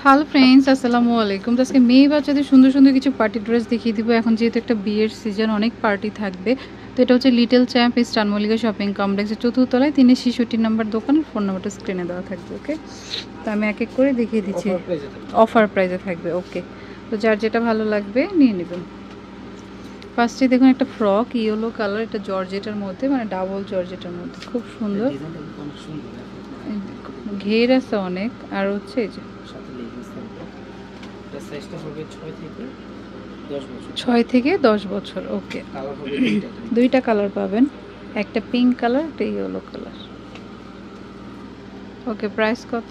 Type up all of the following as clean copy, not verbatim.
Hello friends, আসসালামু আলাইকুম। তো আজকে মেয়ে বাচ্চাদের সুন্দর সুন্দর কিছু পার্টি ড্রেস দেখিয়ে দিব। এখন যেহেতু একটা বিয়ের সিজন, অনেক পার্টি থাকবে, তো এটা হচ্ছে little champ eastern Mallika shopping কমপ্লেক্সের 4th তলায় 366 নম্বর দোকান। ফোন নাম্বারটা স্ক্রিনে দেওয়া থাকবে। ওকে, তো আমি এক এক করে দেখিয়ে দিচ্ছি। অফার প্রাইসে থাকবে। ওকে, তো যার যেটা ভালো লাগবে নিয়ে নেবেন। ফার্স্টে দেখুন একটা ফ্রক ইয়েলো কালার, এটা জর্জেটের মধ্যে, মানে ডাবল জর্জেটের মধ্যে, খুব সুন্দর। ঘের আছে অনেক, আর হচ্ছে এই যে 6 থেকে 10 বছর। ওকে, দুইটা কালার পাবেন, একটা পিঙ্ক কালার, একটা ইয়েলো কালার। ওকে, প্রাইস কত?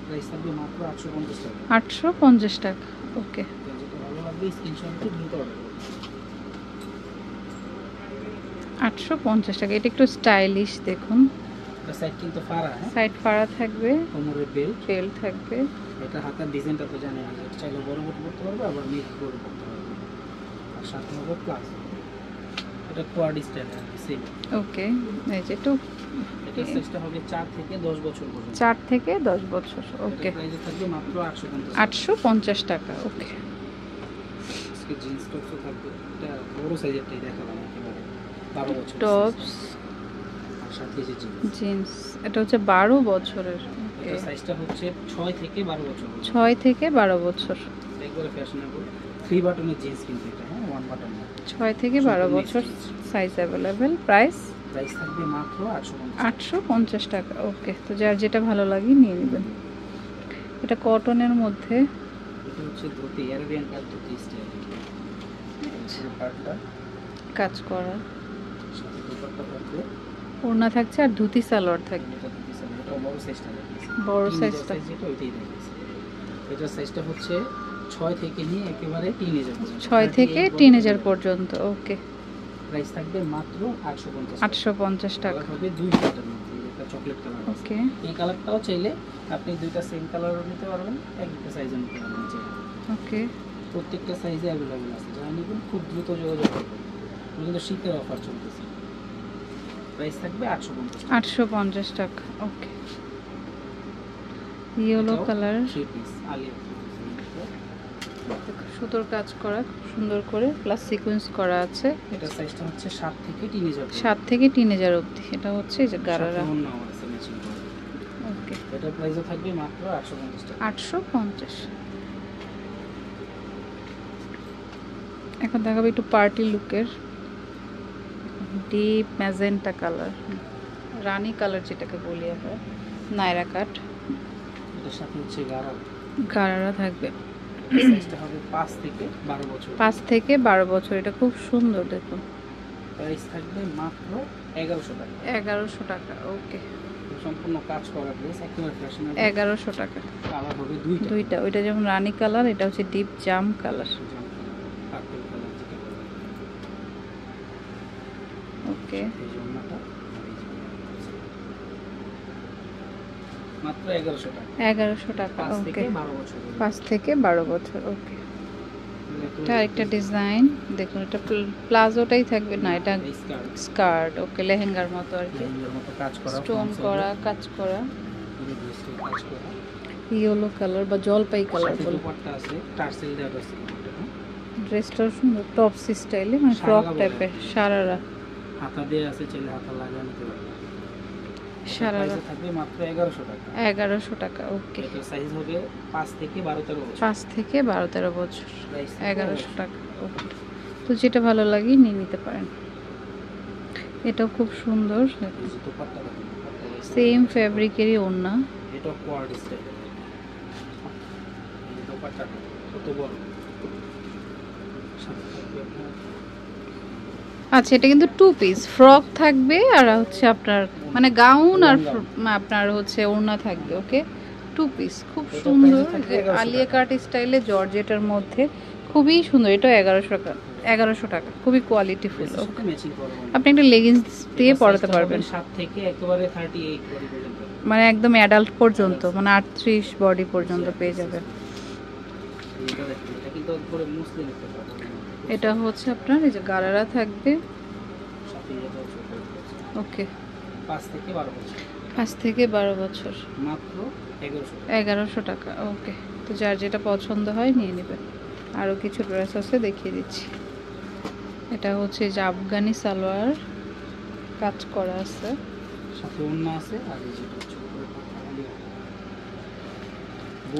প্রাইস থাকবে মাত্র 850 টাকা। 850 টাকা। ওকে, যেটা ভালো লাগবে স্ক্রিনশট দিয়ে দ্রুত অর্ডার করুন। 850 টাকা। এটা একটু স্টাইলিশ দেখুন। এটা সাইড কিন্তু ফাড়া, সাইড ফাড়া থাকবে, কোমরের বেল্ট থাকবে। এটা হাতার ডিজাইনটা তো জানেন, এটা চাইলে বড় করতে পারবে, আবার নেক বড় করতে পারবে, আর সাথে হবে প্লাস। এটা কোয়াড স্টাইল সেম। ওকে, এই যে একটু এটা সাইজটা হবে 4 থেকে 10 বছর পর্যন্ত। 4 থেকে 10 বছর। ওকে, প্রাইস থাকবে মাত্র 850 টাকা। ওকে, আজকে জিন্স টপসও থাকবে, এটা বড় সাইজেরটাই দেখালাম, একেবারে 12 বছর টপস আর সাথে যে জিন্স, এটা হচ্ছে 12 বছরের। এটা সাইজটা হচ্ছে 6 থেকে 12 বছর। 6 থেকে 12 বছর, একবারে ফ্যাশনেবল 3 বাটনের জিন্স কিন্তু এটা, হ্যাঁ 1 বাটন। 6 থেকে 12 বছর সাইজ অ্যাভেলেবেল। প্রাইস থাকবে মাত্র 850 টাকা। ওকে, তো যার যেটা ভালো লাগে নিয়ে নেবেন। এটা কটনের মধ্যে, এটা হচ্ছে ধুতি, আরবিয়ান কাট ধুতি স্টাইল। পাটটা কাজ করা, সাথে দুপাট্টা থাকবে, ওড়না থাকছে, আর ধুতি সালোয়ার থাকবে। এটা ধুতি সালোয়ার, এটা বড় সাইজটা দেখেছি, বড় সাইজটা যেটা ওইটাই দেখেছি। এটা সাইজটা হচ্ছে 6 থেকে নিয়ে একেবারে টিনেজার পর্যন্ত। 6 থেকে টিনেজার পর্যন্ত। ওকে, প্রাইস থাকবে মাত্র 850 850 টাকা। হবে দুই কালারের মধ্যে, এটা চকলেট কালার। ওকে, এই কালারটাও চাইলে আপনি দুইটা সেম কালারও নিতে পারবেন, একটা সাইজও নিতে পারবেন চাইলে। ওকে, প্রত্যেকটা সাইজে অ্যাভেলেবল আছে, যারা নেবেন খুব দ্রুত যোগাযোগ করবেন। কিন্তু শীতের অফার চলতেছে। প্রাইস থাকবে 850 টাকা। ওকে, ইয়েলো কালার, 3 পিস আলিয়া সুতোর কাজ করা খুব সুন্দর করে, প্লাস সিকোয়েন্স করা আছে। এটা সাইজটা হচ্ছে 7 থেকে টিনেজার, 7 থেকে টিনেজার অবধি। এটা হচ্ছে এই যে গারারা। ওকে, এটা প্রাইসও থাকবে মাত্র 850 টাকা। 850। এখন দেখাবো একটু পার্টি লুকের, ডিপ ম্যাজেন্টা কালার, রানী কালার যেটাকে বলি আমরা, নায়রা কাট। এটার সাথে হচ্ছে গারারা থাকবে। সাইজটা হবে 5 থেকে 12 বছর। 5 থেকে 12 বছর। এটা খুব সুন্দর দেখুন। প্রাইস থাকবে মাত্র 1100 টাকা। 1100 টাকা। ওকে, সম্পূর্ণ কাজ করা ড্রেস, একেবারে ফ্যাশনেবল। 1100 টাকা। কালার হবে দুইটা। ওইটা যেমন রানী কালার, এটা হচ্ছে ডিপ জাম কালার। পার্পল কালার যেটা বলে। ওকে, এই জন্যটা মাত্র 1100 টাকা। 1100 টাকা। 5 থেকে ওকে, 12 বছর। 5 থেকে 12 বছর। ওকে, এটা আরেকটা ডিজাইন দেখুন, এটা প্লাজোটাই থাকবে না, এটা স্কার্ট। ওকে, লেহেঙ্গার মতো আর কি, স্টোন করা, কাজ করা, ইয়েলো কালার বা জলপাই কালার বলে। ড্রেসটা সুন্দর, টপস স্টাইলে, মানে ফ্রক টাইপের, সারারা হাতা দেয়া আছে, চাইলে হাতা লাগিয়ে নিতে পারবেন। সারারা থাকবে মাত্র 1100 টাকা। 1100 টাকা। ওকে, এটা সাইজ হবে 5 থেকে 12-13 বছর। 5 থেকে 12-13 বছর, 1100 টাকা। ওকে, তো যেটা ভালো লাগে নিয়ে নিতে পারেন। এটাও খুব সুন্দর, সেম ফ্যাব্রিকেরই ওড়না। এটা কোয়াড স্টাইল, এই দোপাট্টা কত বড়। আচ্ছা, এটা কিন্তু 2 পিস ফ্রক থাকবে, আর হচ্ছে আপনার মানে গাউন, আর আপনার হচ্ছে ওড়না থাকবে। ওকে, 2 পিস, খুব সুন্দর, আলিয়া কাট স্টাইলে জর্জেটের মধ্যে, খুবই সুন্দর। এটা 1100 টাকা, খুবই কোয়ালিটিফুল। আপনি একটা লেগিংস দিয়ে পরাতে পারবেন, 7 থেকে একেবারে 38 বডি পর্যন্ত, মানে একদম অ্যাডাল্ট পর্যন্ত, মানে 38 বডি পর্যন্ত পেয়ে যাবেন। এটা কিন্তু পুরো মুসলিম একটা কাপড়। এটা হচ্ছে আপনার এই যে গারারা থাকবে। ওকে, 5 থেকে 12 বছর। 5 থেকে 12 বছর, মাত্র 1100 টাকা। ওকে, তো তো যার যেটা পছন্দ হয় নিয়ে নেবেন। আরও কিছু ড্রেস আছে দেখিয়ে দিচ্ছি। এটা হচ্ছে যে আফগানি সালোয়ার, কাজ করা আছে, সাথে ওড়না আছে। আর এই যেটা হচ্ছে উপরে পাতা আলিয়া।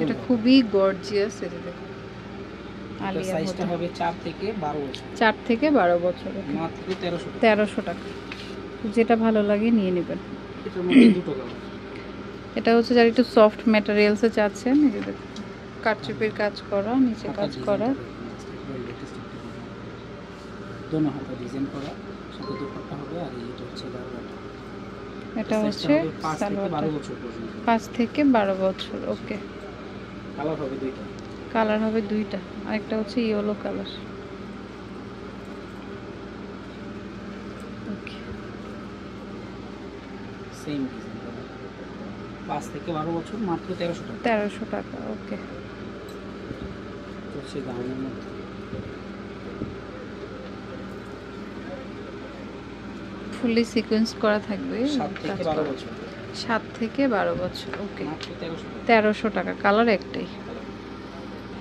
এটা খুবই গর্জিয়াস। এটা দেখুন এটা আলিয়া সাইজটা মতো। হবে 4 থেকে 12 বছর, 4 থেকে 12 বছর, মাত্র 1300 টাকা। 1300 টাকা। যেটা ভালো লাগে নিয়ে নেবেন। এটার মধ্যে দুটো কালার। এটা হচ্ছে যারা একটু সফট ম্যাটেরিয়ালসে চাচ্ছেন, এই যে দেখুন কারচুপির কাজ করা, নিচে কাজ করা, দোনো হাতে ডিজাইন করা, সাথে দুপাট্টা হবে। আর এই যেটা হচ্ছে গারবাটা। এটা হচ্ছে 5 থেকে 12 সালোয়ারটা। বছর পর্যন্ত। 5 থেকে 12 বছর, ওকে। কালার হবে দুইটা। কালার হবে দুইটা, আরেকটা হচ্ছে ইয়েলো কালার, ওকে। সেম ডিজাইন করা। 5 থেকে 12 বছর, মাত্র 1300 টাকা। 1300 টাকা, ওকে। এটা হচ্ছে গাউনের মধ্যে। ফুললি সিকোয়েন্স করা থাকবে, 7 থেকে 12 বছর, 7 থেকে 12 বছর, ওকে। মাত্র 1300 টাকা। 1300 টাকা, কালার একটাই।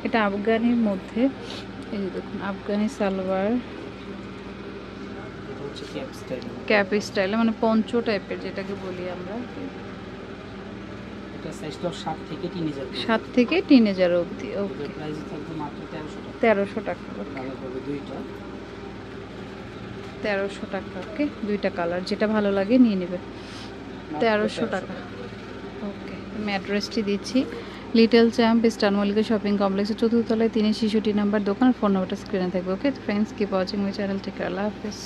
এটা আফগানির মধ্যে, এই যে দেখুন আফগানি সালোয়ার, এটা হচ্ছে ক্যাপ স্টাইল। ক্যাপ স্টাইলে, মানে পঞ্চ টাইপের যেটাকে বলি আমরা। এটা সাইজটা 7 থেকে 3000। 7 থেকে 3000 অবধি, এটার ওকে। প্রাইস থাকবে মাত্র 1300 টাকা। 1300 টাকা, ওকে। কালার হবে দুইটা। 1300 টাকা, ওকে। দুইটা কালার, যেটা ভালো লাগে নিয়ে নেবেন। 1300 টাকা, ওকে। আমি অ্যাড্রেসটি দিচ্ছি, little champ, star Mallika shopping কমপ্লেক্সের 4th তলায় 363 নাম্বার দোকান। ফোন নাম্বারটা স্ক্রিনে থাকবে, okay. Friends, keep watching my channel, take care, আল্লাহ হাফেজ।